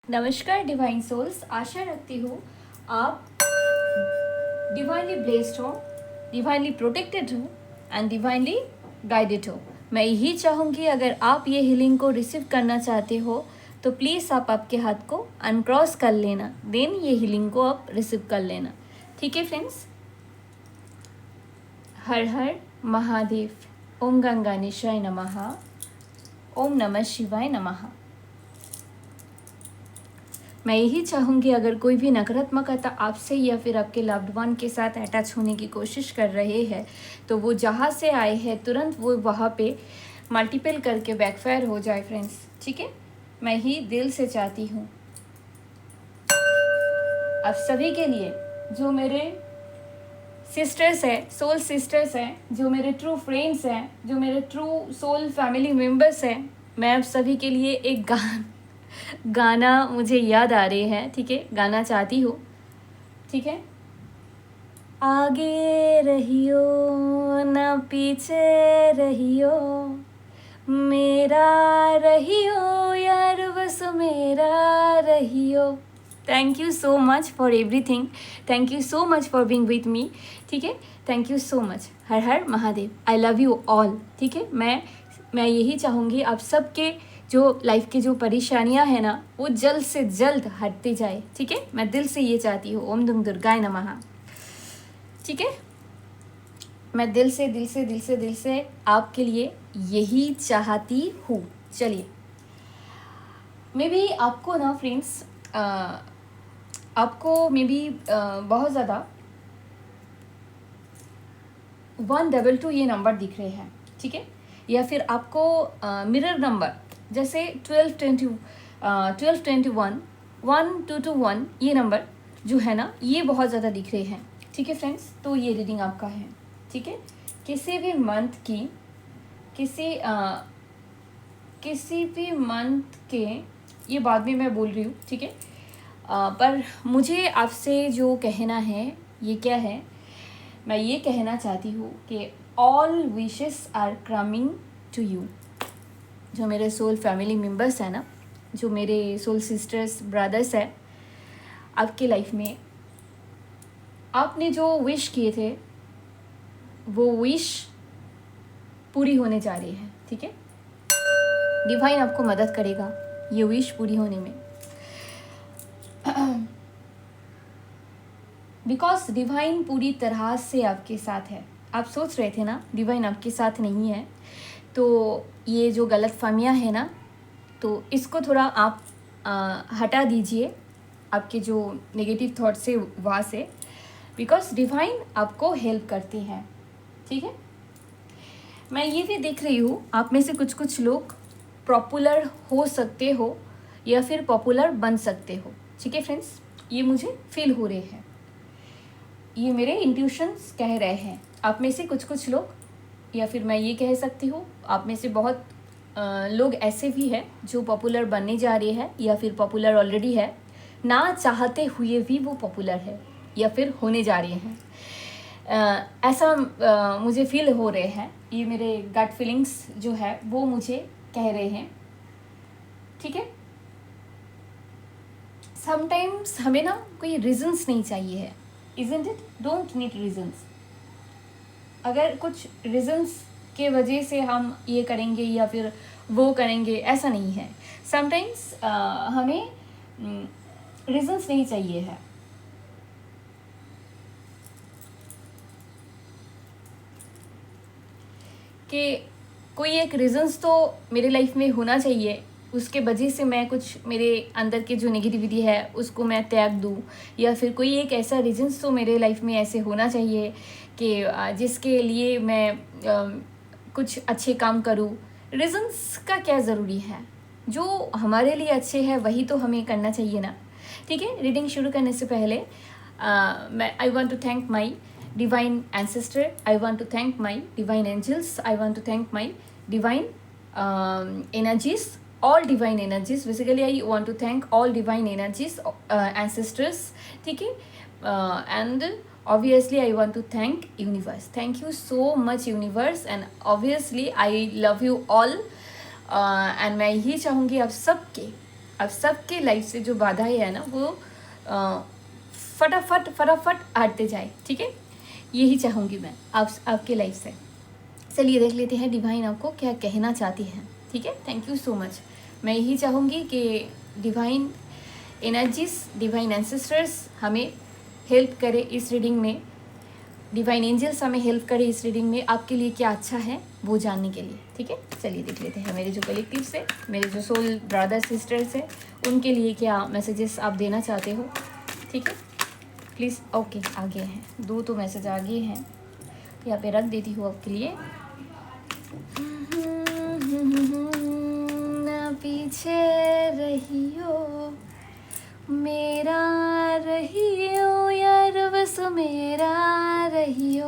नमस्कार divine souls, आशा रखती हूँ आप डिवाइनली ब्लेस्ड हो, डिवाइनली प्रोटेक्टेड हो एंड डिवाइनली गाइडेड हो। मैं यही चाहूँगी अगर आप ये हीलिंग को रिसीव करना चाहते हो तो प्लीज़ आप आपके हाथ को अनक्रॉस कर लेना, देन ये हीलिंग को आप रिसीव कर लेना। ठीक है फ्रेंड्स। हर हर महादेव। ओम गंगानेशाय नमः। ओम नमः शिवाय नमः। मैं यही चाहूँगी अगर कोई भी नकारात्मकता आपसे या फिर आपके लव्ड वन के साथ अटैच होने की कोशिश कर रहे हैं तो वो जहाँ से आए हैं तुरंत वो वहाँ पे मल्टीपल करके बैकफायर हो जाए फ्रेंड्स। ठीक है, मैं ही दिल से चाहती हूँ आप सभी के लिए, जो मेरे सिस्टर्स हैं, सोल सिस्टर्स हैं, जो मेरे ट्रू फ्रेंड्स हैं, जो मेरे ट्रू सोल फैमिली मेम्बर्स हैं, मैं आप सभी के लिए एक गाना मुझे याद आ रहे हैं। ठीक है, गाना चाहती हूँ। ठीक है। आगे रहियो ना पीछे रहियो, मेरा रहियो यार बस मेरा रहियो। Thank you so much for everything, thank you so much for being with me. ठीक है, थैंक यू सो मच। हर हर Mahadev. I love you all. ठीक है, मैं यही चाहूँगी आप सबके जो लाइफ की जो परेशानियां हैं ना वो जल्द से जल्द हटती जाए। ठीक है, मैं दिल से ये चाहती हूँ। ओम दुम दुर्गाय नमः। ठीक है, मैं दिल से आपके लिए यही चाहती हूँ। चलिए, मे बी आपको ना फ्रेंड्स, आपको मे बी बहुत ज़्यादा 122 ये नंबर दिख रहे हैं। ठीक है, या फिर आपको मिरर नंबर जैसे 1221 1221 ये नंबर जो है ना ये बहुत ज़्यादा दिख रहे हैं। ठीक है फ्रेंड्स, तो ये रीडिंग आपका है। ठीक है, किसी भी मंथ की किसी भी मंथ के, ये बाद में मैं बोल रही हूँ। ठीक है, पर मुझे आपसे जो कहना है ये क्या है, मैं ये कहना चाहती हूँ कि all wishes are coming to you. जो मेरे सोल फैमिली मेम्बर्स हैं ना, जो मेरे सोल सिस्टर्स ब्रदर्स हैं, आपके लाइफ में आपने जो विश किए थे वो विश पूरी होने जा रही है। ठीक है, डिवाइन आपको मदद करेगा ये विश पूरी होने में, बिकॉज डिवाइन पूरी तरह से आपके साथ है। आप सोच रहे थे ना डिवाइन आपके साथ नहीं है, तो ये जो गलत फहमियाँ है ना, तो इसको थोड़ा आप हटा दीजिए आपके जो नेगेटिव थॉट से वहाँ से, बिकॉज डिवाइन आपको हेल्प करती है। ठीक है, मैं ये भी देख रही हूँ आप में से कुछ लोग पॉपुलर हो सकते हो या फिर पॉपुलर बन सकते हो। ठीक है फ्रेंड्स, ये मुझे फील हो रहे हैं, ये मेरे इंट्यूशंस कह रहे हैं। आप में से कुछ लोग, या फिर मैं ये कह सकती हूँ आप में से बहुत लोग ऐसे भी हैं जो पॉपुलर बनने जा रहे हैं या फिर पॉपुलर ऑलरेडी है, ना चाहते हुए भी वो पॉपुलर है या फिर होने जा रहे हैं। ऐसा मुझे फील हो रहे हैं, ये मेरे गट फीलिंग्स जो है वो मुझे कह रहे हैं। ठीक है, समटाइम्स हमें ना कोई रीजंस नहीं चाहिए है, isn't it? Don't need reasons. अगर कुछ रीजंस के वजह से हम ये करेंगे या फिर वो करेंगे, ऐसा नहीं है। समटाइम्स हमें रीजंस नहीं चाहिए है। कि कोई एक रीजंस तो मेरे लाइफ में होना चाहिए, उसके वजह से मैं कुछ मेरे अंदर के जो नेगेटिविटी है उसको मैं त्याग दूँ, या फिर कोई एक ऐसा रीजंस तो मेरे लाइफ में ऐसे होना चाहिए कि जिसके लिए मैं कुछ अच्छे काम करूँ। रीजंस का क्या ज़रूरी है, जो हमारे लिए अच्छे हैं वही तो हमें करना चाहिए ना। ठीक है, रीडिंग शुरू करने से पहले मैं I want to thank my divine ancestor, I want to thank my divine angels, I want to thank my divine energies, all divine energies. Basically I want to thank all divine energies, ancestors. ठीक है, and obviously I want to thank universe. Thank you so much universe, and obviously I love you all. and मैं यही चाहूँगी आप अब सबके life से जो बाधाएं है ना वो फटाफट फटाफट हटते जाए, ठीक है, यही चाहूँगी मैं आपके लाइफ से। चलिए देख लेते हैं डिवाइन आपको क्या कहना चाहती हैं, ठीक है। Thank you so much. मैं यही चाहूँगी कि डिवाइन एनर्जीज, डिवाइन एंसेस्टर्स हमें हेल्प करे इस रीडिंग में, डिवाइन एंजल्स हमें हेल्प करे इस रीडिंग में, आपके लिए क्या अच्छा है वो जानने के लिए, ठीक है। चलिए देख लेते हैं मेरे जो कलेक्टिव से, मेरे जो सोल ब्रदर सिस्टर्स हैं, उनके लिए क्या मैसेजेस आप देना चाहते हो, ठीक है। प्लीज़, ओके, आगे हैं 2 तो मैसेज आगे हैं, यहाँ पे रख देती हूँ आपके लिए। ना पीछे रहियो मेरा रहियो यार, बस मेरा रहियो।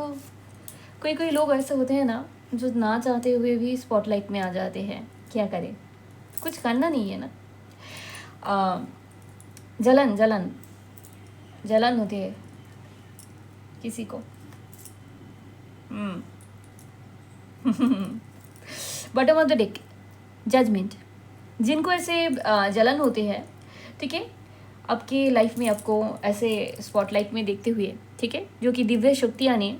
कोई लोग ऐसे होते हैं ना जो ना चाहते हुए भी स्पॉटलाइट में आ जाते हैं, क्या करें, कुछ करना नहीं है ना। जलन होती है किसी को। Bottom of the deck, judgement. जिनको ऐसे जलन होते हैं, ठीक है, आपके लाइफ में आपको ऐसे स्पॉटलाइट में देखते हुए, ठीक है, जो कि दिव्य शक्तियाँ ने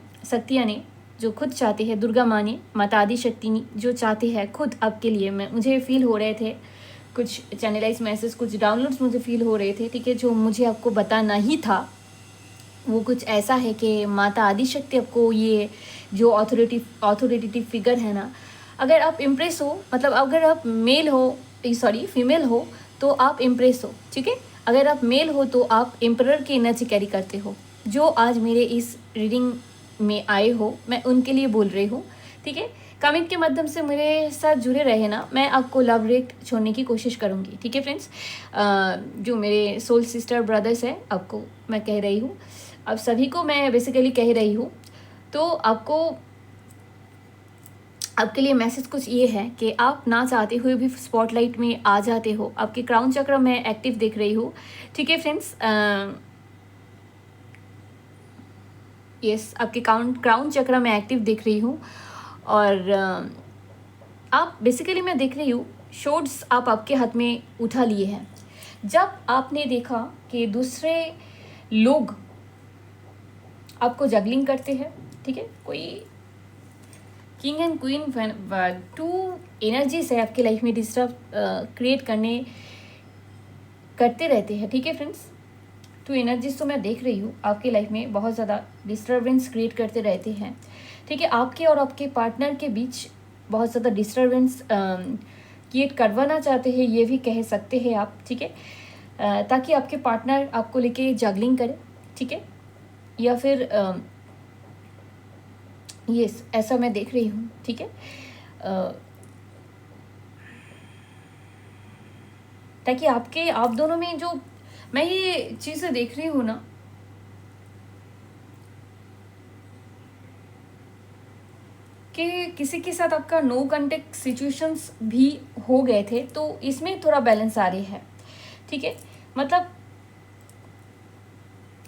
जो खुद चाहते हैं, दुर्गा माँ ने, माता आदि शक्ति ने जो चाहते हैं खुद आपके लिए, मुझे फील हो रहे थे कुछ चैनलाइज मैसेज, कुछ डाउनलोड्स मुझे फील हो रहे थे, ठीक है, जो मुझे आपको बताना ही था। वो कुछ ऐसा है कि माता आदि शक्ति आपको ये जो ऑथोरिटेटिव फिगर है ना, अगर आप इम्प्रेस हो, मतलब अगर आप फीमेल हो तो आप इम्प्रेस हो, ठीक है। अगर आप मेल हो तो आप एम्परर की एनर्जी कैरी करते हो। जो आज मेरे इस रीडिंग में आए हो, मैं उनके लिए बोल रही हूँ, ठीक है। कमेंट के माध्यम से मेरे साथ जुड़े रहे ना, मैं आपको लव रेट छोड़ने की कोशिश करूँगी, ठीक है फ्रेंड्स। जो मेरे सोल सिस्टर ब्रदर्स हैं, आपको मैं कह रही हूँ, अब सभी को मैं बेसिकली कह रही हूँ, तो आपके लिए मैसेज कुछ ये है कि आप ना चाहते हुए भी स्पॉटलाइट में आ जाते हो। आपके क्राउन चक्र में एक्टिव देख रही हूँ, ठीक है फ्रेंड्स। यस, आपके क्राउन चक्र में एक्टिव देख रही हूँ, और आप बेसिकली मैं देख रही हूँ शॉर्ट्स आप आपके हाथ में उठा लिए हैं। जब आपने देखा कि दूसरे लोग आपको जगलिंग करते हैं, ठीक है, कोई किंग एंड क्वीन 2 एनर्जीज है आपके लाइफ में, डिस्टर्ब क्रिएट करते रहते हैं, ठीक है फ्रेंड्स। 2 एनर्जीज तो मैं देख रही हूँ आपके लाइफ में बहुत ज़्यादा डिस्टर्बेंस क्रिएट करते रहते हैं, ठीक है। आपके और आपके पार्टनर के बीच बहुत ज़्यादा डिस्टर्बेंस क्रिएट करवाना चाहते हैं, ये भी कह सकते हैं आप, ठीक है, ताकि आपके पार्टनर आपको लेके जगलिंग करे, ठीक है, या फिर यस, ऐसा मैं देख रही हूँ, ठीक है। ताकि आप दोनों में जो मैं ये चीज़ें देख रही हूँ ना, कि किसी के साथ आपका नो कांटेक्ट सिचुएशंस भी हो गए थे, तो इसमें थोड़ा बैलेंस आ रही है, ठीक है। मतलब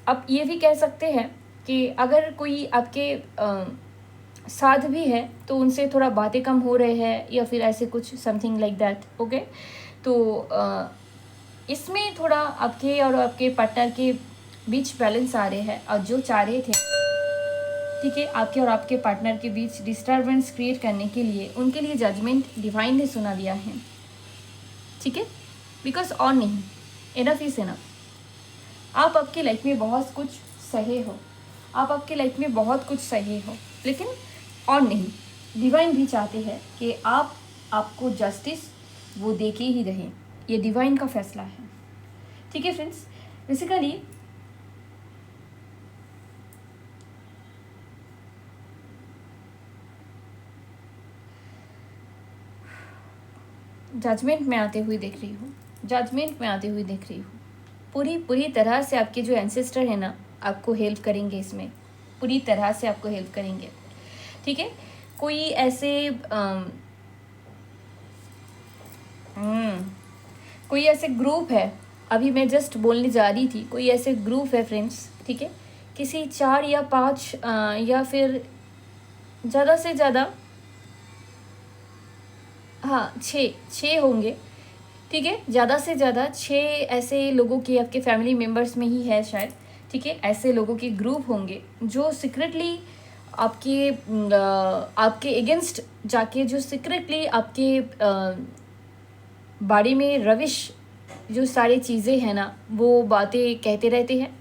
आप ये भी कह सकते हैं कि अगर कोई आपके साथ भी है तो उनसे थोड़ा बातें कम हो रहे हैं, या फिर ऐसे कुछ समथिंग लाइक दैट, ओके। तो इसमें थोड़ा आपके और आपके पार्टनर के बीच बैलेंस आ रहे हैं, और जो चाह रहे थे, ठीक है, आपके और आपके पार्टनर के बीच डिस्टर्बेंस क्रिएट करने के लिए, उनके लिए जजमेंट डिवाइन ने सुना दिया है, ठीक है। बिकॉज और नहीं, इनफ इज इनफ। आप आपके लाइफ में बहुत कुछ सहे हो, आप आपके लाइफ में बहुत कुछ सहे हो, लेकिन और नहीं, डिवाइन भी चाहते हैं कि आपको जस्टिस वो दे के ही रहें। ये डिवाइन का फैसला है, ठीक है फ्रेंड्स। बेसिकली जजमेंट में आते हुए देख रही हूँ, पूरी तरह से आपके जो एंसेस्टर है ना, आपको हेल्प करेंगे इसमें, पूरी तरह से आपको हेल्प करेंगे, ठीक है। कोई ऐसे ग्रुप है, अभी मैं जस्ट बोलने जा रही थी, कोई ऐसे ग्रुप है फ्रेंड्स, ठीक है, किसी 4 या 5 या फिर ज़्यादा से ज़्यादा, हाँ 6 होंगे, ठीक है। ज़्यादा से ज़्यादा 6 ऐसे लोगों की आपके फैमिली मेम्बर्स में ही है शायद, ठीक है। ऐसे लोगों के ग्रुप होंगे जो सीक्रेटली आपके अगेंस्ट जाके, जो सीक्रेटली आपके बारे में रविश जो सारी चीज़ें हैं ना, वो बातें कहते रहते हैं।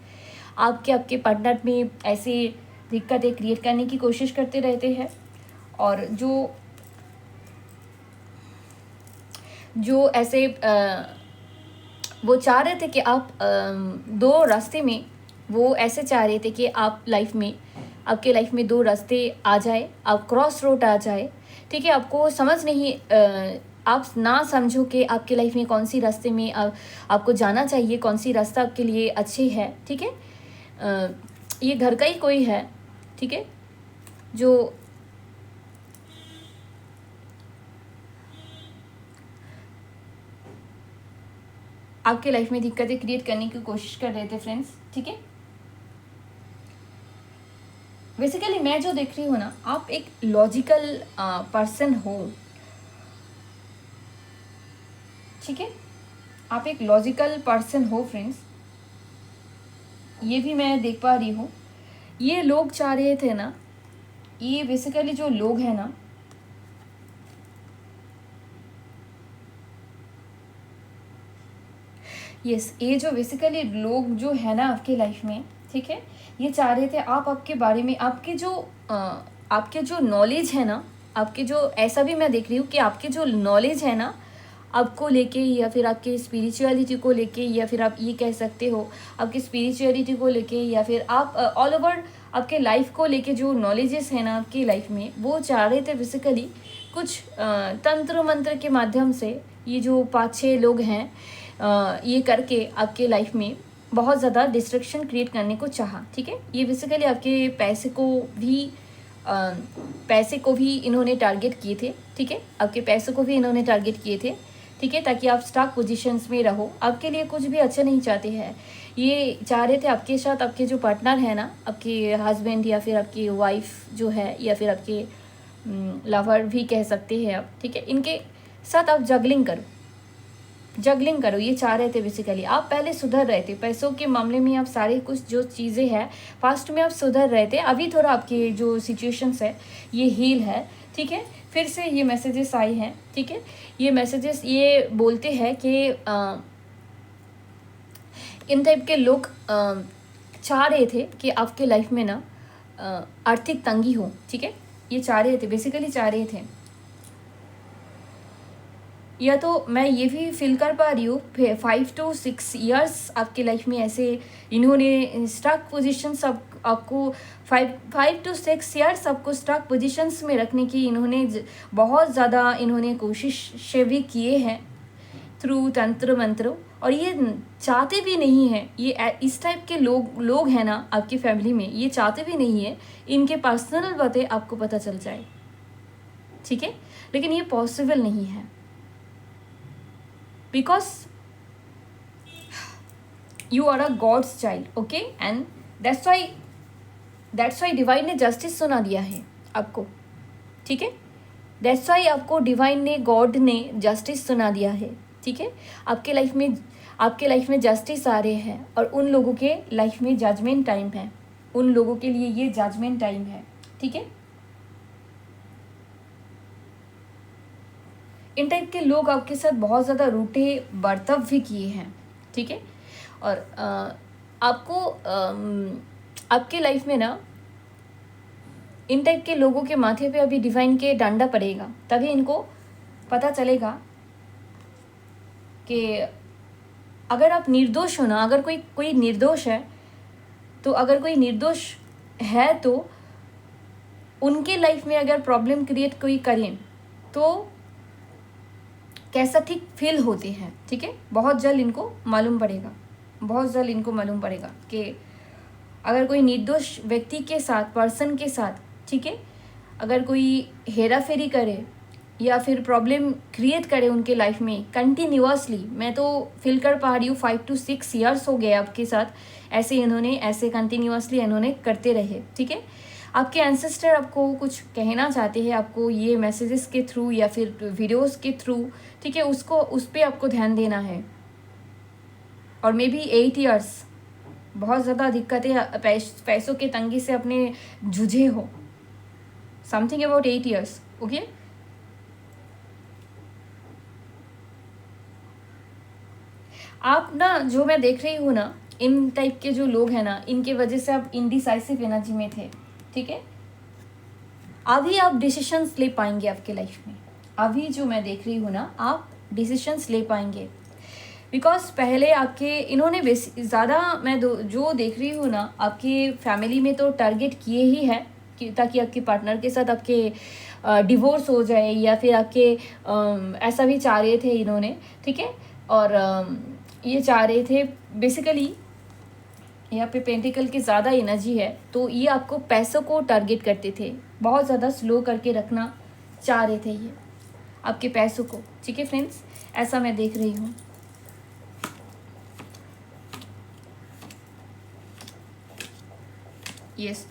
आपके पार्टनर में ऐसे दिक्कतें क्रिएट करने की कोशिश करते रहते हैं। और जो ऐसे वो चाह रहे थे कि आप दो रास्ते में, वो ऐसे चाह रहे थे कि आपके लाइफ में दो रास्ते आ जाए, आप क्रॉस रोड आ जाए, ठीक है। आपको समझ नहीं, आप ना समझो कि आपके लाइफ में कौन सी रास्ते में आपको जाना चाहिए, कौन सी रास्ता आपके लिए अच्छी है, ठीक है। ये घर का ही कोई है, ठीक है, जो आपके लाइफ में दिक्कतें क्रिएट करने की कोशिश कर रहे थे फ्रेंड्स, ठीक है। बेसिकली मैं जो देख रही हूँ ना, आप एक लॉजिकल पर्सन हो, ठीक है। आप एक लॉजिकल पर्सन हो फ्रेंड्स, ये भी मैं देख पा रही हूँ। ये लोग चाह रहे थे ना, ये बेसिकली जो लोग हैं ना, ये जो बेसिकली लोग जो है ना आपके लाइफ में, ठीक है, ये चाह रहे थे आपके बारे में, आपके जो नॉलेज है ना, आपके जो, ऐसा भी मैं देख रही हूँ कि आपके जो नॉलेज है ना आपको लेके, या फिर आपके स्पिरिचुअलिटी को लेके, या फिर आप ये कह सकते हो आपकी स्पिरिचुअलिटी को लेके, या फिर आप ऑल ओवर आपके लाइफ को लेके जो नॉलेजेस है ना आपकी लाइफ में, वो चाह रहे थे बेसिकली कुछ तंत्र मंत्र के माध्यम से, ये जो 5-6 लोग हैं, ये करके आपके लाइफ में बहुत ज़्यादा डिस्ट्रक्शन क्रिएट करने को चाहा, ठीक है। ये बेसिकली आपके पैसे को भी इन्होंने टारगेट किए थे, ठीक है। आपके पैसों को भी इन्होंने टारगेट किए थे, ठीक है, ताकि आप स्टॉक पोजीशंस में रहो, आपके लिए कुछ भी अच्छा नहीं चाहते हैं। ये चाह रहे थे आपके साथ, आपके जो पार्टनर है ना, आपके हस्बैंड या फिर आपकी वाइफ जो है, या फिर आपके लवर भी कह सकते हैं आप, ठीक है, इनके साथ आप जगलिंग करो, ये चाह रहे थे बेसिकली। आप पहले सुधर रहे थे पैसों के मामले में, आप सारे कुछ जो चीज़ें हैं पास्ट में आप सुधर रहे थे, अभी थोड़ा आपकी जो सिचुएशंस है ये हील है, ठीक है। फिर से ये मैसेजेस आए हैं, ठीक है। ये मैसेजेस ये बोलते हैं कि इन टाइप के लोग चाह रहे थे कि आपके लाइफ में ना आर्थिक तंगी हो, ठीक है। ये चाह रहे थे, बेसिकली चाह रहे थे, या तो मैं ये भी फील कर पा रही हूँ 5 to 6 ईयर्स आपके लाइफ में ऐसे इन्होंने स्टॉक पोजीशंस आपको 5 to 6 ईयर्स आपको स्टॉक पोजीशंस में रखने की इन्होंने बहुत ज़्यादा इन्होंने कोशिशें भी किए हैं थ्रू तंत्र मंत्र, और ये चाहते भी नहीं हैं, ये इस टाइप के लोग हैं ना आपकी फैमिली में, ये चाहते भी नहीं है इनके पर्सनल बातें आपको पता चल जाए, ठीक है। लेकिन ये पॉसिबल नहीं है, because you are a God's child, okay, and that's why divine ने जस्टिस सुना दिया है आपको, ठीक है। that's why आपको डिवाइन ने, गॉड ने जस्टिस सुना दिया है, ठीक है। आपके लाइफ में जस्टिस आ रहे हैं, और उन लोगों के लाइफ में जजमेंट टाइम है, उन लोगों के लिए ये जजमेंट टाइम है, ठीक है। इन टाइप के लोग आपके साथ बहुत ज़्यादा रूठे बर्ताव भी किए हैं, ठीक है। और आपको आपके लाइफ में ना इन टाइप के लोगों के माथे पे अभी डिवाइन के डंडा पड़ेगा, तभी इनको पता चलेगा कि अगर आप निर्दोष हो ना, अगर कोई निर्दोष है, तो अगर कोई निर्दोष है तो उनके लाइफ में अगर प्रॉब्लम क्रिएट कोई करें तो कैसा ठीक फील होते हैं, ठीक है। बहुत जल्द इनको मालूम पड़ेगा कि अगर कोई निर्दोष व्यक्ति के साथ, पर्सन के साथ, ठीक है, अगर कोई हेरा फेरी करे या फिर प्रॉब्लम क्रिएट करे उनके लाइफ में कंटिन्यूअसली, मैं तो फील कर पा रही हूँ 5 to 6 ईयर्स हो गए आपके साथ, ऐसे कंटिन्यूअसली इन्होंने करते रहे, ठीक है। आपके एंसेस्टर आपको कुछ कहना चाहते हैं, आपको ये मैसेजेस के थ्रू या फिर वीडियोस के थ्रू, ठीक है, उसको उस पर आपको ध्यान देना है। और मे बी 8 ईयर्स बहुत ज़्यादा दिक्कतें, पैसों के तंगी से अपने जूझे हो, समथिंग अबाउट 8 ईयर्स। ओके, आप ना, जो मैं देख रही हूँ ना, इन टाइप के जो लोग हैं ना, इनके वजह से आप इनडिसाइसिव एनर्जी में थे, ठीक है। अभी आप डिसीशंस ले पाएंगे आपके लाइफ में, अभी जो मैं देख रही हूँ ना, आप डिसीशंस ले पाएंगे। बिकॉज पहले आपके इन्होंने ज़्यादा, मैं जो देख रही हूँ ना, आपकी फैमिली में तो टारगेट किए ही है कि ताकि आपके पार्टनर के साथ आपके डिवोर्स हो जाए, या फिर आपके ऐसा भी चाह रहे थे इन्होंने, ठीक है। और ये चाह रहे थे बेसिकली, यहाँ पे पेंटिकल की ज़्यादा एनर्जी है, तो ये आपको पैसों को टारगेट करते थे, बहुत ज़्यादा स्लो करके रखना चाह रहे थे ये आपके पैसों को, ठीक है फ्रेंड्स, ऐसा मैं देख रही हूँ। यस,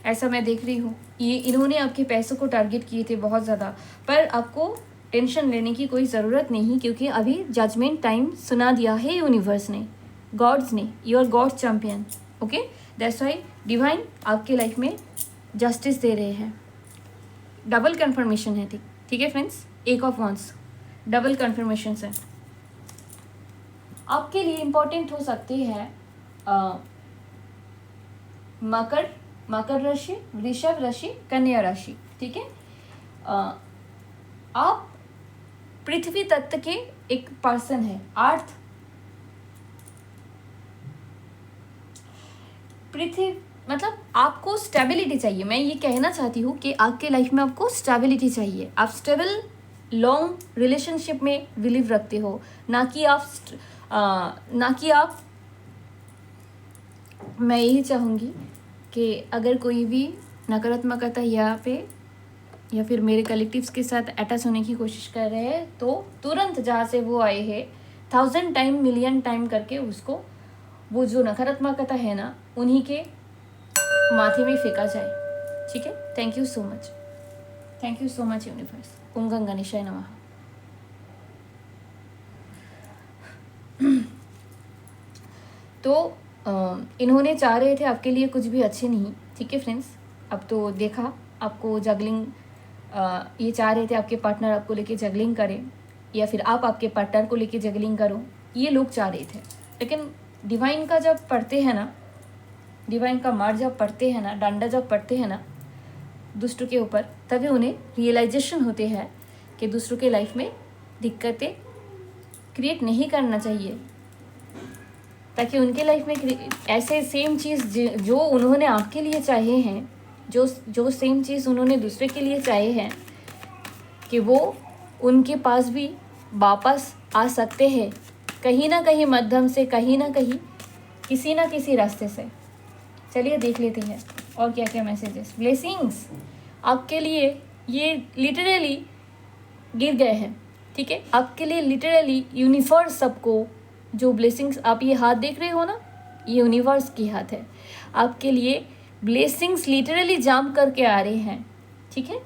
ऐसा मैं देख रही हूँ, ये इन्होंने आपके पैसों को टारगेट किए थे बहुत ज़्यादा, पर आपको टेंशन लेने की कोई ज़रूरत नहीं, क्योंकि अभी जजमेंट टाइम सुना दिया है यूनिवर्स ने, गॉड्स ने, you are God champion. Okay, that's why divine आपके लाइफ में जस्टिस दे रहे हैं। डबल कन्फर्मेशन है, ठीक है फ्रेंड्स, एक ऑफ वंस, डबल कन्फर्मेशन है। आपके लिए इम्पोर्टेंट हो सकती है मकर राशि, वृषभ राशि, कन्या राशि, ठीक है। आप पृथ्वी तत्व के एक पर्सन है, अर्थ पृथ्वी, मतलब आपको स्टेबिलिटी चाहिए। मैं ये कहना चाहती हूँ कि आपके लाइफ में आपको स्टेबिलिटी चाहिए। आप स्टेबल लॉन्ग रिलेशनशिप में बिलीव रखते हो, ना कि आप मैं यही चाहूँगी कि अगर कोई भी नकारात्मकता यहाँ पे या फिर मेरे कलेक्टिव्स के साथ अटैच होने की कोशिश कर रहे हैं, तो तुरंत जहाँ से वो आए हैं 1000 टाइम मिलियन टाइम करके उसको, वो जो नकारात्मकता है ना, उन्हीं के माथे में फेंका जाए, ठीक है। Thank you so much, thank you so much universe. Om Ganga निशाय नमः। तो इन्होंने चाह रहे थे आपके लिए कुछ भी अच्छे नहीं, ठीक है फ्रेंड्स। अब तो देखा आपको जगलिंग, ये चाह रहे थे आपके पार्टनर आपको लेके जगलिंग करें, या फिर आप आपके पार्टनर को लेके जगलिंग करो, ये लोग चाह रहे थे। लेकिन डिवाइन का जब पढ़ते हैं ना, डिवाइन का मार जब पढ़ते हैं ना, डंडा जब पढ़ते हैं ना दूसरों के ऊपर, तभी उन्हें रियलाइजेशन होते हैं कि दूसरों के लाइफ में दिक्कतें क्रिएट नहीं करना चाहिए, ताकि उनके लाइफ में ऐसे सेम चीज़ जो उन्होंने आपके लिए चाहे हैं, जो सेम चीज़ उन्होंने दूसरे के लिए चाहे हैं, कि वो उनके पास भी वापस आ सकते हैं, कहीं ना कहीं माध्यम से, कहीं ना कहीं किसी ना किसी रास्ते से। चलिए देख लेते हैं और क्या क्या मैसेजेस, ब्लेसिंग्स आपके लिए ये लिटरली गिर गए हैं, ठीक है। आपके लिए लिटरली यूनिवर्स सबको जो ब्लेसिंग्स, आप ये हाथ देख रहे हो ना, ये यूनिवर्स की हाथ है, आपके लिए ब्लेसिंग्स लिटरली जाम करके आ रहे हैं, ठीक है।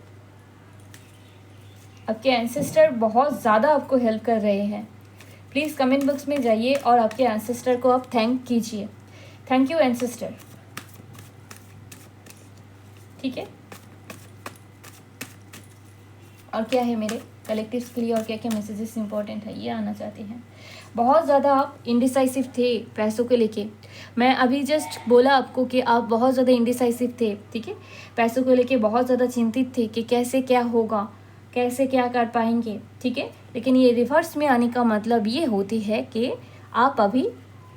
आपके एंसेस्टर बहुत ज़्यादा आपको हेल्प कर रहे हैं। प्लीज़ कमेंट बॉक्स में जाइए और आपके एंसेस्टर को आप थैंक कीजिए। थैंक यू एंसेस्टर, ठीक है। और क्या है मेरे कलेक्टिव्स के लिए, और क्या क्या मैसेजेस इंपॉर्टेंट है, ये आना चाहते हैं। बहुत ज़्यादा आप इंडिसाइसिव थे पैसों को लेके, मैं अभी जस्ट बोला आपको कि आप बहुत ज़्यादा इंडिसाइसिव थे, ठीक है। पैसों को लेके बहुत ज़्यादा चिंतित थे कि कैसे क्या होगा, कैसे क्या कर पाएंगे, ठीक है। लेकिन ये रिवर्स में आने का मतलब ये होती है कि आप अभी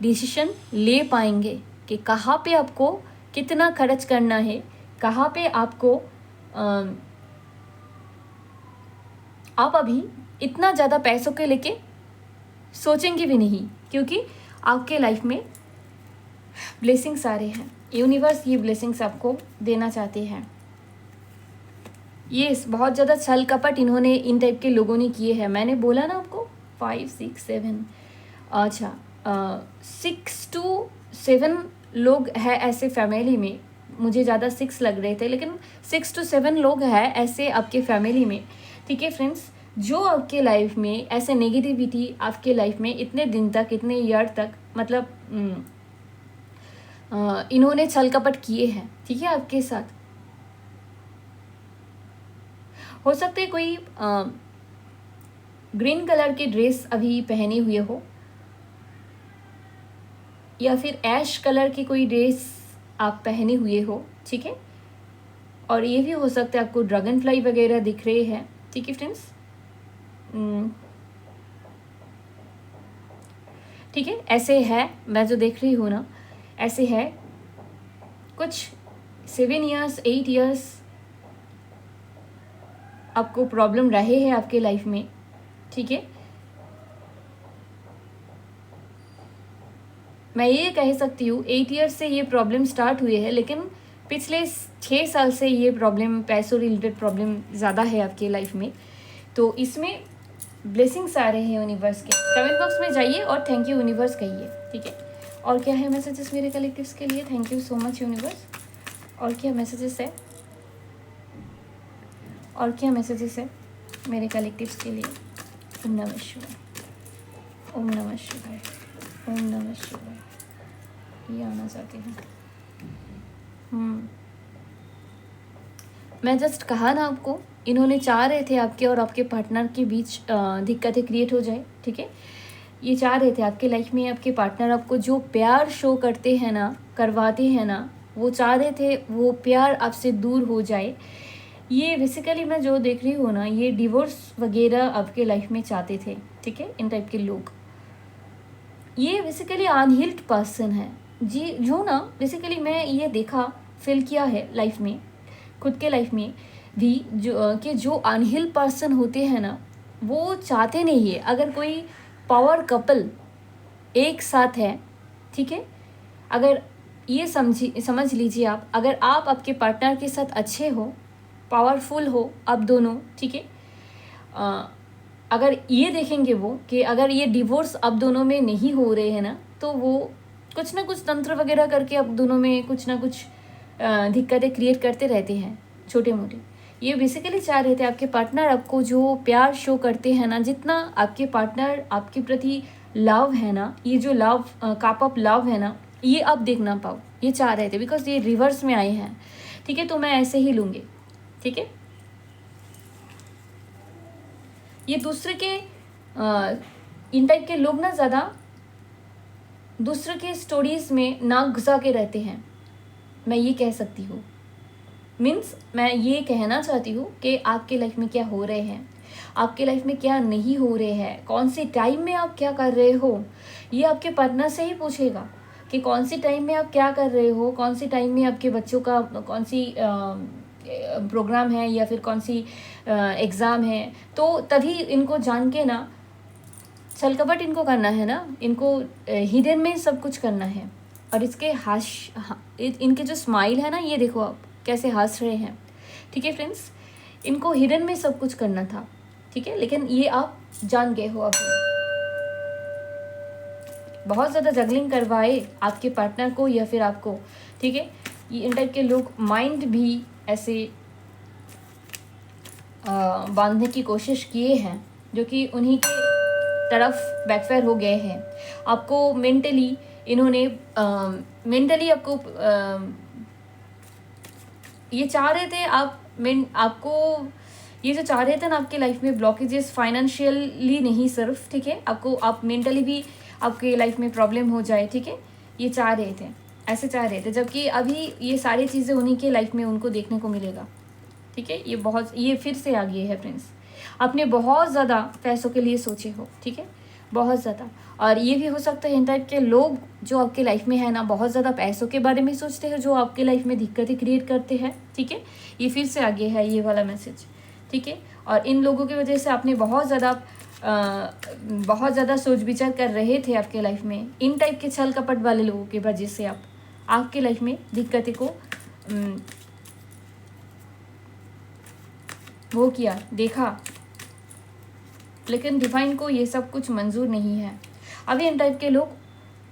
डिसीजन ले पाएंगे कि कहाँ पे आपको कितना खर्च करना है, कहाँ पे आपको आप अभी इतना ज़्यादा पैसों के लेके सोचेंगे भी नहीं, क्योंकि आपके लाइफ में ब्लेसिंग्स आ रहे हैं। यूनिवर्स ये ब्लेसिंग्स आपको देना चाहते हैं। ये बहुत ज़्यादा छल कपट इन्होंने इन टाइप के लोगों ने किए हैं। मैंने बोला ना आपको 5 6 7, अच्छा 6 to 7 लोग हैं ऐसे फैमिली में मुझे ज़्यादा 6 लग रहे थे, लेकिन 6 to 7 लोग हैं ऐसे आपके फैमिली में, ठीक है फ्रेंड्स, जो आपके लाइफ में ऐसे नेगेटिविटी आपके लाइफ में इतने दिन तक, इतने ईयर तक, मतलब इन्होंने छल कपट किए हैं, ठीक है, आपके साथ। हो सकता है कोई ग्रीन कलर की ड्रेस अभी पहने हुए हो, या फिर ऐश कलर की कोई ड्रेस आप पहने हुए हो, ठीक है। और ये भी हो सकता है आपको ड्रैगन फ्लाई वगैरह दिख रहे हैं, ठीक है फ्रेंड्स। ठीक है, ऐसे है, मैं जो देख रही हूँ ना, ऐसे है कुछ 7 years 8 years आपको प्रॉब्लम रहे हैं आपके लाइफ में, ठीक है। मैं ये कह सकती हूँ 8 years से ये प्रॉब्लम स्टार्ट हुए है, लेकिन पिछले 6 साल से ये प्रॉब्लम, पैसों रिलेटेड प्रॉब्लम ज़्यादा है आपके लाइफ में। तो इसमें ब्लेसिंग्स आ रहे हैं यूनिवर्स के। कमेंट बॉक्स में जाइए और थैंक यू यूनिवर्स कहिए, ठीक है। और क्या है मैसेजेस मेरे कलेक्टिव्स के लिए? Thank you so much universe. और क्या मैसेजेस है, और क्या मैसेजेस है मेरे कलेक्टिव्स के लिए? ओम नमः शिवाय, ओम नमः शिवाय, ओम नमः शिवाय। ये आना चाहते हैं। मैं जस्ट कहा ना आपको, इन्होंने चाह रहे थे आपके और आपके पार्टनर के बीच दिक्कतें क्रिएट हो जाए, ठीक है। ये चाह रहे थे आपके लाइफ में आपके पार्टनर आपको जो प्यार शो करते हैं ना, करवाते हैं ना, वो चाह रहे थे वो प्यार आपसे दूर हो जाए। ये बेसिकली मैं जो देख रही हूँ ना, ये डिवोर्स वगैरह आपके लाइफ में चाहते थे, ठीक है। इन टाइप के लोग, ये बेसिकली अनहील्ड पर्सन है जी, जो ना बेसिकली मैं ये देखा, फील किया है लाइफ में, खुद के लाइफ में भी, जो अनहील्ड पर्सन होते हैं ना, वो चाहते नहीं है अगर कोई पावर कपल एक साथ है, ठीक है। अगर ये समझ लीजिए आप, अगर आप आपके पार्टनर के साथ अच्छे हो, पावरफुल हो आप दोनों, ठीक है। अगर ये देखेंगे वो कि अगर ये डिवोर्स अब दोनों में नहीं हो रहे हैं ना, तो वो कुछ ना कुछ तंत्र वगैरह करके अब दोनों में कुछ ना कुछ दिक्कतें क्रिएट करते रहते हैं, छोटे मोटे। ये बेसिकली चाह रहे थे आपके पार्टनर आपको जो प्यार शो करते हैं ना, जितना आपके पार्टनर आपके प्रति लव है ना, ये जो लव काप अप लव है ना, ये आप देख ना पाओ, ये चाह रहे थे, बिकॉज ये रिवर्स में आए हैं, ठीक है। तो मैं ऐसे ही लूँगी, ठीक है। ये दूसरे के इन टाइप के लोग ना ज़्यादा दूसरे के स्टोरीज में नाक घुसा के रहते हैं, मैं ये कह सकती हूँ। मीन्स मैं ये कहना चाहती हूँ कि आपके लाइफ में क्या हो रहे हैं, आपके लाइफ में क्या नहीं हो रहे हैं, कौन सी टाइम में आप क्या कर रहे हो, ये आपके पार्टनर से ही पूछेगा कि कौन सी टाइम में आप क्या कर रहे हो, कौन सी टाइम में आपके बच्चों का कौन सी प्रोग्राम है या फिर कौन सी एग्ज़ाम है। तो तभी इनको जान के ना, छल कपट इनको करना है ना, इनको हिडन में सब कुछ करना है। और इसके इनके जो स्माइल है ना, ये देखो आप कैसे हंस रहे हैं, ठीक है फ्रेंड्स। इनको हिडन में सब कुछ करना था, ठीक है, लेकिन ये आप जान गए हो। अभी बहुत ज़्यादा जगलिंग करवाए आपके पार्टनर को या फिर आपको, ठीक है। ये इन टाइप के लोग माइंड भी ऐसे बांधने की कोशिश किए हैं, जो कि उन्हीं के तरफ बैकफायर हो गए हैं। आपको मेंटली इन्होंने मेंटली आपको ये चाह रहे थे आपको ये जो चाह रहे थे ना, आपके लाइफ में ब्लॉकेजेस फाइनेंशियली नहीं सिर्फ, ठीक है, आपको आप मेंटली भी आपके लाइफ में प्रॉब्लम हो जाए, ठीक है। ये चाह रहे थे, ऐसे चाह रहे थे, जबकि अभी ये सारी चीज़ें उन्हीं के लाइफ में उनको देखने को मिलेगा, ठीक है। ये फिर से आ गई है फ्रेंड्स। आपने बहुत ज़्यादा पैसों के लिए सोचे हो, ठीक है, बहुत ज़्यादा। और ये भी हो सकता है इन टाइप के लोग जो आपके लाइफ में है ना, बहुत ज़्यादा पैसों के बारे में सोचते हैं, जो आपके लाइफ में दिक्कतें क्रिएट करते हैं, ठीक है। ये फिर से आगे है ये वाला मैसेज, ठीक है। और इन लोगों की वजह से आपने बहुत ज़्यादा सोच विचार कर रहे थे आपके लाइफ में। इन टाइप के छल कपट वाले लोगों की वजह से आपके लाइफ में दिक्कतें को वो किया, देखा, लेकिन डिवाइन को ये सब कुछ मंजूर नहीं है। अभी इन टाइप के लोग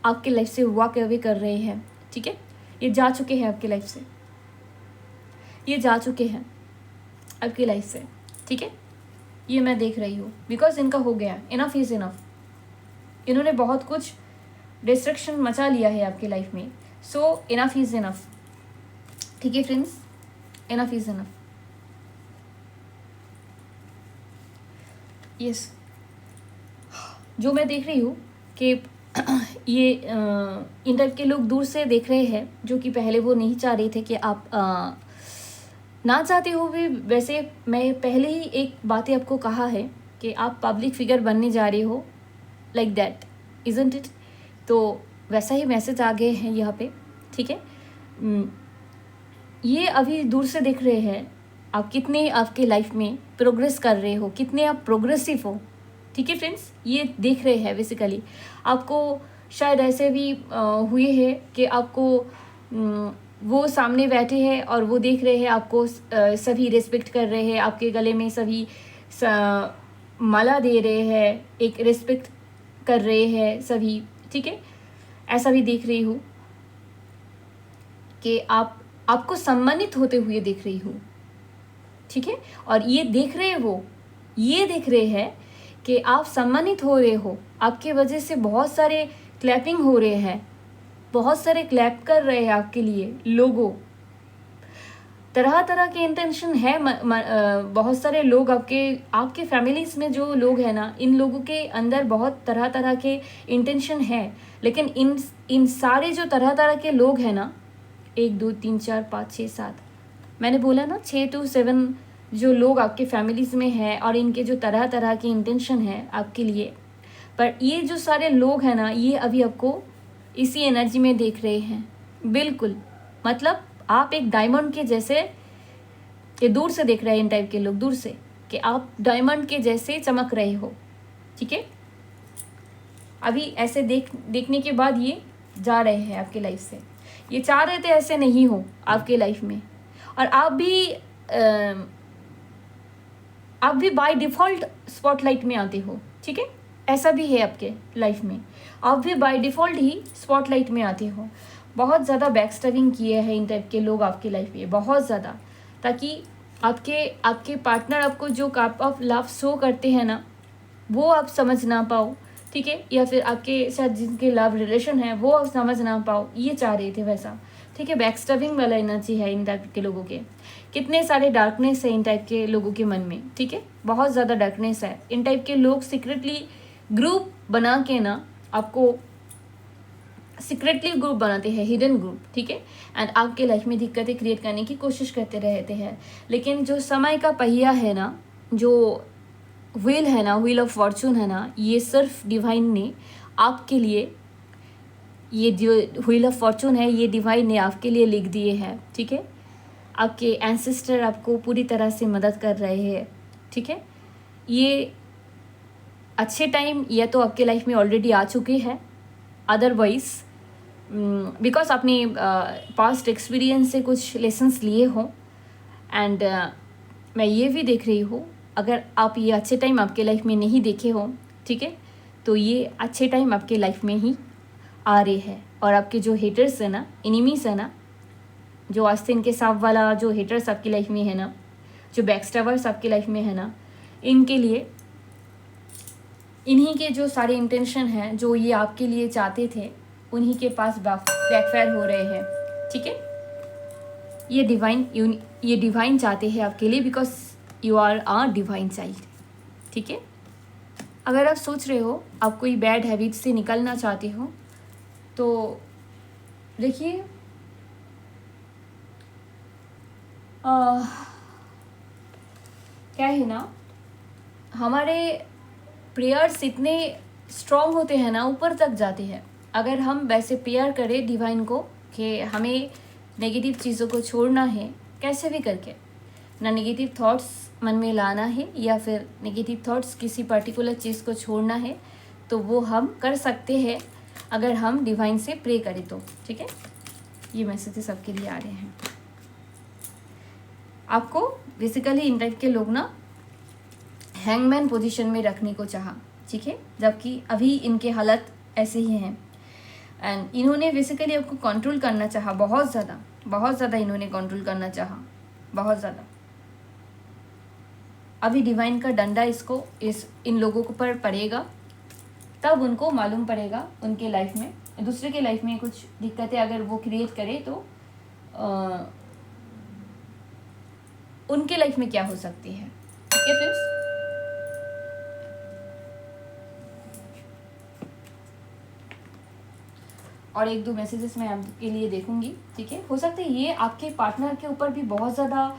आपके लाइफ से वॉक अवे कर रहे हैं, ठीक है। ये जा चुके हैं आपके लाइफ से, ये जा चुके हैं आपकी लाइफ से, ठीक है। ये मैं देख रही हूँ, बिकॉज इनका हो गया, इनफ इज़ इनफ। इन्होंने बहुत कुछ डिस्ट्रक्शन मचा लिया है आपकी लाइफ में, सो इनफ इज़ इनफ, ठीक है friends, enough is enough. Yes, जो मैं देख रही हूँ कि ये इन टाइप के लोग दूर से देख रहे हैं, जो कि पहले वो नहीं चाह रहे थे कि आप ना चाहते हो भी। वैसे मैं पहले ही एक बातें आपको कहा है कि आप पब्लिक फिगर बनने जा रहे हो, लाइक दैट, इजंट इट। तो वैसा ही मैसेज आ गए हैं यहाँ पे, ठीक है। ये अभी दूर से देख रहे हैं आप कितने आपके लाइफ में प्रोग्रेस कर रहे हो, कितने आप प्रोग्रेसिव हो, ठीक है फ्रेंड्स। ये देख रहे हैं बेसिकली आपको। शायद ऐसे भी हुए हैं कि आपको वो सामने बैठे हैं और वो देख रहे हैं आपको, सभी रिस्पेक्ट कर रहे हैं, आपके गले में सभी माला दे रहे हैं, एक रिस्पेक्ट कर रहे हैं सभी, ठीक है। ऐसा भी देख रही हूँ कि आपको सम्मानित होते हुए देख रही हूँ, ठीक है। और ये देख रहे हो, ये देख रहे हैं कि आप सम्मानित हो रहे हो, आपके वजह से बहुत सारे क्लैपिंग हो रहे हैं, बहुत सारे क्लैप कर रहे हैं आपके लिए लोगों। तरह तरह के इंटेंशन है, बहुत सारे लोग आपके फैमिलीज में जो लोग हैं ना, इन लोगों के अंदर बहुत तरह तरह के इंटेंशन है। लेकिन इन सारे जो तरह तरह के लोग हैं ना, 1 2 3 4 5 6 7, मैंने बोला ना 6 to 7 जो लोग आपके फैमिलीज में हैं, और इनके जो तरह तरह के इंटेंशन है आपके लिए। पर ये जो सारे लोग हैं ना, ये अभी आपको इसी एनर्जी में देख रहे हैं, बिल्कुल। मतलब आप एक डायमंड के जैसे, ये दूर से देख रहे हैं इन टाइप के लोग, दूर से, कि आप डायमंड के जैसे चमक रहे हो, ठीक है। अभी ऐसे देखने के बाद ये जा रहे हैं आपके लाइफ से। ये चाह रहे थे ऐसे नहीं हो आपके लाइफ में, और आप भी बाय डिफ़ॉल्ट स्पॉटलाइट में आते हो, ठीक है। ऐसा भी है आपके लाइफ में, आप भी बाय डिफ़ॉल्ट ही स्पॉटलाइट में आते हो। बहुत ज़्यादा बैकस्टैबिंग किए हैं इन टाइप के लोग आपकी लाइफ में, बहुत ज़्यादा, ताकि आपके पार्टनर आपको जो काइंड ऑफ लव शो करते हैं ना, वो आप समझ ना पाओ, ठीक है। या फिर आपके साथ जिनके लव रिलेशन है वो आप समझ ना पाओ, ये चाह रहे थे वैसा, ठीक है। बैकस्टैबिंग वाला एनर्जी है इन टाइप के लोगों के। कितने सारे डार्कनेस है इन टाइप के लोगों के मन में, ठीक है। बहुत ज़्यादा डार्कनेस है। इन टाइप के लोग सीक्रेटली ग्रुप बना के ना, आपको सीक्रेटली ग्रुप बनाते हैं, हिडन ग्रुप, ठीक है। एंड आपके लाइफ में दिक्कतें क्रिएट करने की कोशिश करते रहते हैं। लेकिन जो समय का पहिया है ना, जो व्हील है ना, व्हील ऑफ फॉर्चून है ना, ये सिर्फ डिवाइन ने आपके लिए, ये जो व्हील ऑफ फॉर्चून है, ये डिवाइन ने आपके लिए लिख दिए हैं, ठीक है। आपके एंसेस्टर आपको पूरी तरह से मदद कर रहे हैं, ठीक है। ये अच्छे टाइम या तो आपके लाइफ में ऑलरेडी आ चुके हैं, अदरवाइज बिकॉज आपने पास्ट एक्सपीरियंस से कुछ लेसन्स लिए हों। एंड मैं ये भी देख रही हूँ, अगर आप ये अच्छे टाइम आपके लाइफ में नहीं देखे हों, ठीक है, तो ये अच्छे टाइम आपके लाइफ में ही आ रहे हैं। और आपके जो हेटर्स है ना, एनिमीज है ना, जो आस्तीन के सांप वाला जो हेटर्स आपकी लाइफ में है ना, जो बैकस्टैबर्स आपकी लाइफ में है ना, इनके लिए, इन्हीं के जो सारे इंटेंशन हैं जो ये आपके लिए चाहते थे, उन्हीं के पास बैकफायर हो रहे हैं, ठीक है। ये डिवाइन चाहते हैं आपके लिए, because you are a divine child, ठीक है। अगर आप सोच रहे हो आप कोई बैड हैबिट से निकलना चाहते हो, तो देखिए क्या है ना, हमारे प्रेयर्स इतने स्ट्रॉन्ग होते हैं ना, ऊपर तक जाते हैं। अगर हम वैसे प्रेयर करें डिवाइन को कि हमें नेगेटिव चीज़ों को छोड़ना है, कैसे भी करके, ना नेगेटिव थॉट्स मन में लाना है, या फिर नेगेटिव थॉट्स किसी पर्टिकुलर चीज़ को छोड़ना है, तो वो हम कर सकते हैं अगर हम डिवाइन से प्रे करें तो, ठीक है। ये मैसेजेस सबके लिए आ रहे हैं। आपको बेसिकली इन टाइप के लोग ना हैंगमैन पोजीशन में रखने को चाहा, ठीक है, जबकि अभी इनके हालत ऐसे ही हैं। एंड इन्होंने बेसिकली आपको कंट्रोल करना चाहा, बहुत ज़्यादा इन्होंने कंट्रोल करना चाहा, बहुत ज़्यादा। अभी डिवाइन का डंडा इन लोगों के ऊपर पड़ेगा, तब उनको मालूम पड़ेगा उनके लाइफ में, दूसरे के लाइफ में कुछ दिक्कतें अगर वो क्रिएट करे तो उनके लाइफ में क्या हो सकती है। ठीक है फ्रेंड्स, और 1-2 मैसेजेस मैं आपके लिए देखूंगी। ठीक है, हो सकता है ये आपके पार्टनर के ऊपर भी बहुत ज़्यादा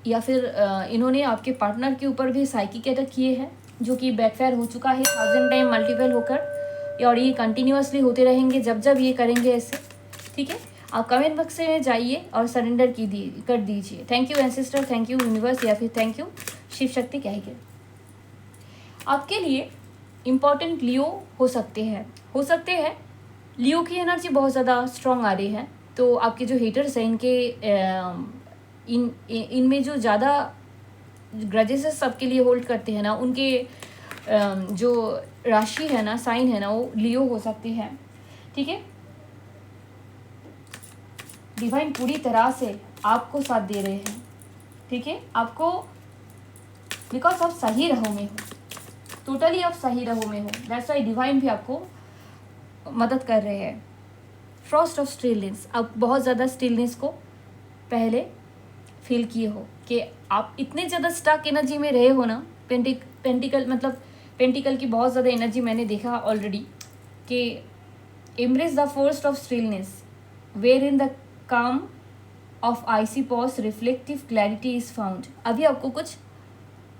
या फिर इन्होंने आपके पार्टनर के ऊपर भी साइकिक अटैक किए हैं, जो कि बैकफायर हो चुका है 1000 टाइम मल्टीपल होकर, और ये कंटिन्यूअसली होते रहेंगे जब जब ये करेंगे ऐसे। ठीक है, आप कमेंट बॉक्स में जाइए और सरेंडर कर दीजिए। Thank you ancestor, thank you universe, या फिर थैंक यू शिव शक्ति, कहिए। आपके लिए इम्पॉर्टेंट लियो हो सकते हैं लियो की एनर्जी बहुत ज़्यादा स्ट्रॉन्ग आ रही है। तो आपके जो हेटर्स हैं इनमें जो ज़्यादा ग्रजेस सबके लिए होल्ड करते हैं ना, उनके जो राशि है ना, साइन है ना, वो लियो हो सकते हैं। ठीक है, डिवाइन पूरी तरह से आपको साथ दे रहे हैं। ठीक है, आपको बिकॉज आप सही राहों में हो, टोटली आप सही राहों में हो, दैट्स व्हाई डिवाइन भी आपको मदद कर रहे हैं। फ्रॉस्ट ऑफ स्टिलनेस, आप बहुत ज़्यादा स्टिलनेस को पहले फील किए हो कि आप इतने ज़्यादा स्टक एनर्जी में रहे हो ना। पेंटिकल की बहुत ज़्यादा एनर्जी मैंने देखा ऑलरेडी, कि embrace the force of stillness where in the calm of icy pause reflective clarity is found. अभी आपको कुछ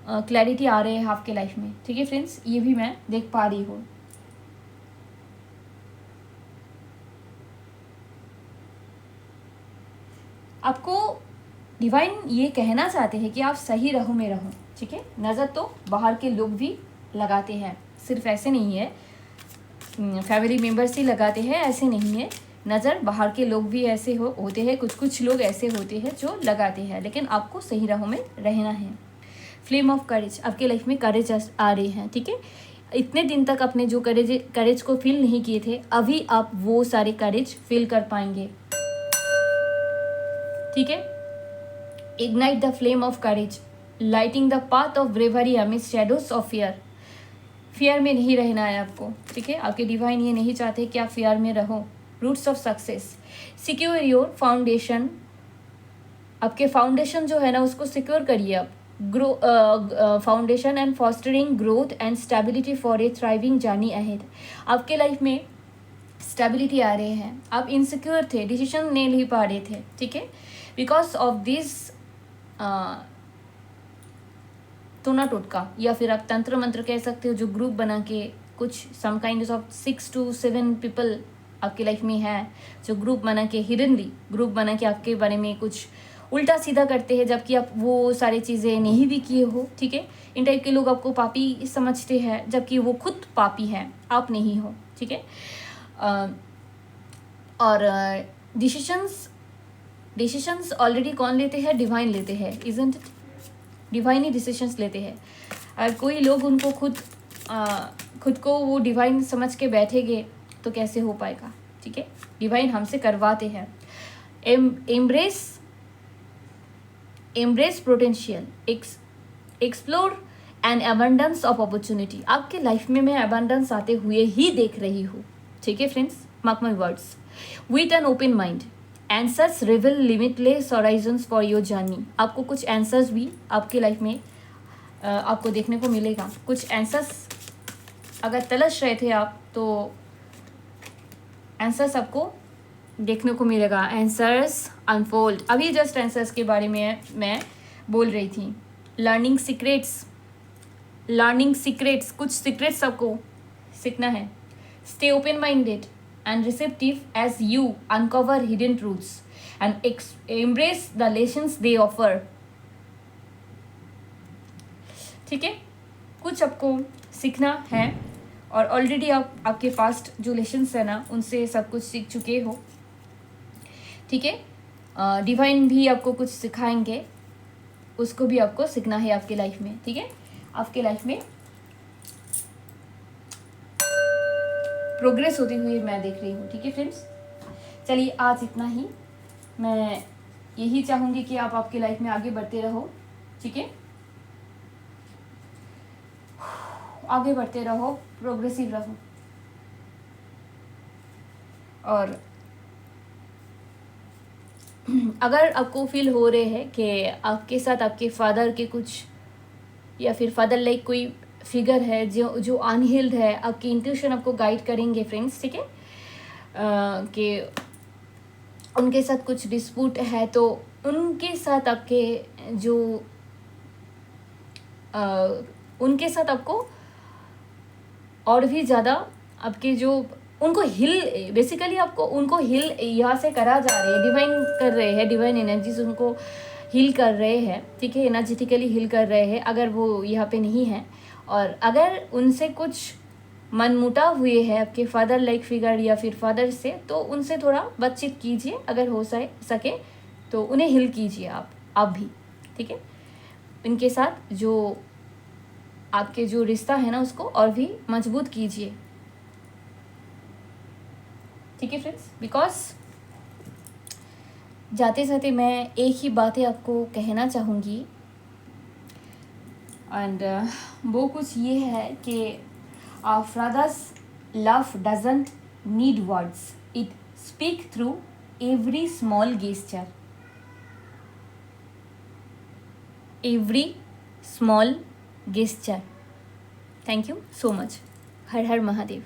क्लैरिटी आ रहे हैं आपके लाइफ में। ठीक है फ्रेंड्स, ये भी मैं देख पा रही हूँ। आपको डिवाइन ये कहना चाहते हैं कि आप सही राहों में रहो। ठीक है, नज़र तो बाहर के लोग भी लगाते हैं, सिर्फ ऐसे नहीं है फैमिली मेम्बर्स ही लगाते हैं, ऐसे नहीं है। नज़र बाहर के लोग भी ऐसे होते हैं, कुछ लोग ऐसे होते हैं जो लगाते हैं, लेकिन आपको सही राहों में रहना है। फ्लेम ऑफ करेज, आपके लाइफ में करेज आ रही है। ठीक है, इतने दिन तक आपने जो करेज को फील नहीं किए थे, अभी आप वो सारे करेज फील कर पाएंगे। ठीक है, ignite the flame of courage, lighting the path of bravery amid shadows of fear में नहीं रहना है आपको। ठीक है, आपके डिवाइन ये नहीं चाहते कि आप फियर में रहो। Roots of success, secure your foundation, आपके फाउंडेशन जो है ना उसको सिक्योर करिए आप। Foundation and fostering growth and stability for a thriving journey ahead. आपके लाइफ में स्टेबिलिटी आ रहे हैं, आप इनसिक्योर थे, डिसीजन नहीं ले पा रहे थे। ठीक है, बिकॉज ऑफ दिस टोना टोटका, या फिर आप तंत्र मंत्र कह सकते हो, जो ग्रुप बना के कुछ some kind of 6 to 7 people आपके लाइफ में है, जो ग्रुप बना के हिडनली ग्रुप बना के आपके बारे में कुछ उल्टा सीधा करते हैं, जबकि आप वो सारी चीज़ें नहीं भी किए हो। ठीक है, इन टाइप के लोग आपको पापी समझते हैं, जबकि वो खुद पापी हैं, आप नहीं हो। ठीक है, और डिसीशंस ऑलरेडी कौन लेते हैं? डिवाइन लेते हैं, isn't it? Divine he decisions लेते हैं। अगर कोई लोग उनको खुद को वो डिवाइन समझ के बैठेंगे तो कैसे हो पाएगा। ठीक है, डिवाइन हमसे करवाते हैं। Embrace potential, explore and abundance of opportunity. आपके लाइफ में मैं अबंडेंस आते हुए ही देख रही हूँ। ठीक है friends, mark my words, with an open mind answers reveal limitless horizons for your journey. आपको कुछ आंसर्स भी आपके लाइफ में आपको देखने को मिलेगा। कुछ आंसर्स अगर तलाश रहे थे आप, तो आंसर्स आपको देखने को मिलेगा। आंसर्स अनफोल्ड, अभी जस्ट आंसर्स के बारे में मैं बोल रही थी। लर्निंग सीक्रेट्स, कुछ सीक्रेट्स आपको सीखना है। Stay open minded and receptive as you uncover hidden truths and embrace the lessons they offer. ठीक है, कुछ आपको सीखना है, और ऑलरेडी आपके पास्ट जो लेसन्स है ना, उनसे सब कुछ सीख चुके हो। ठीक है, डिवाइन भी आपको कुछ सिखाएंगे, उसको भी आपको सीखना है आपके लाइफ में। ठीक है, आपके लाइफ में प्रोग्रेस होती हुई मैं देख रही हूँ। ठीक है फ्रेंड्स, चलिए आज इतना ही। मैं यही चाहूँगी कि आप आपकी लाइफ में आगे बढ़ते रहो, ठीक है, आगे बढ़ते रहो, प्रोग्रेसिव रहो। और अगर आपको फील हो रहे हैं कि आपके साथ आपके फादर के कुछ या फिर फादर लाइक कोई फिगर है जो अनहील्ड है, आपकी इंट्यूशन आपको गाइड करेंगे फ्रेंड्स, ठीक है, कि उनके साथ कुछ डिस्प्यूट है, तो उनके साथ आपके जो उनके साथ आपको और भी ज़्यादा आपके जो उनको हिल, बेसिकली आपको उनको हिल यहाँ से करा जा रहे हैं, डिवाइन कर रहे हैं, डिवाइन एनर्जीज उनको हील कर रहे हैं, ठीक है, एनर्जेटिकली हील कर रहे हैं अगर वो यहाँ पे नहीं है। और अगर उनसे कुछ मनमुटाव हुए हैं आपके फादर लाइक फिगर या फिर फादर से, तो उनसे थोड़ा बातचीत कीजिए, अगर हो सके तो उन्हें हील कीजिए आप भी, ठीक है। इनके साथ जो आपके जो रिश्ता है ना उसको और भी मजबूत कीजिए, ठीक है फ्रेंड्स। बिकॉज जाते जाते मैं एक ही बातें आपको कहना चाहूँगी, एंड वो कुछ ये है कि father's love doesn't need words, it speak through every small gesture, every small gesture. Thank you so much. हर हर महादेव।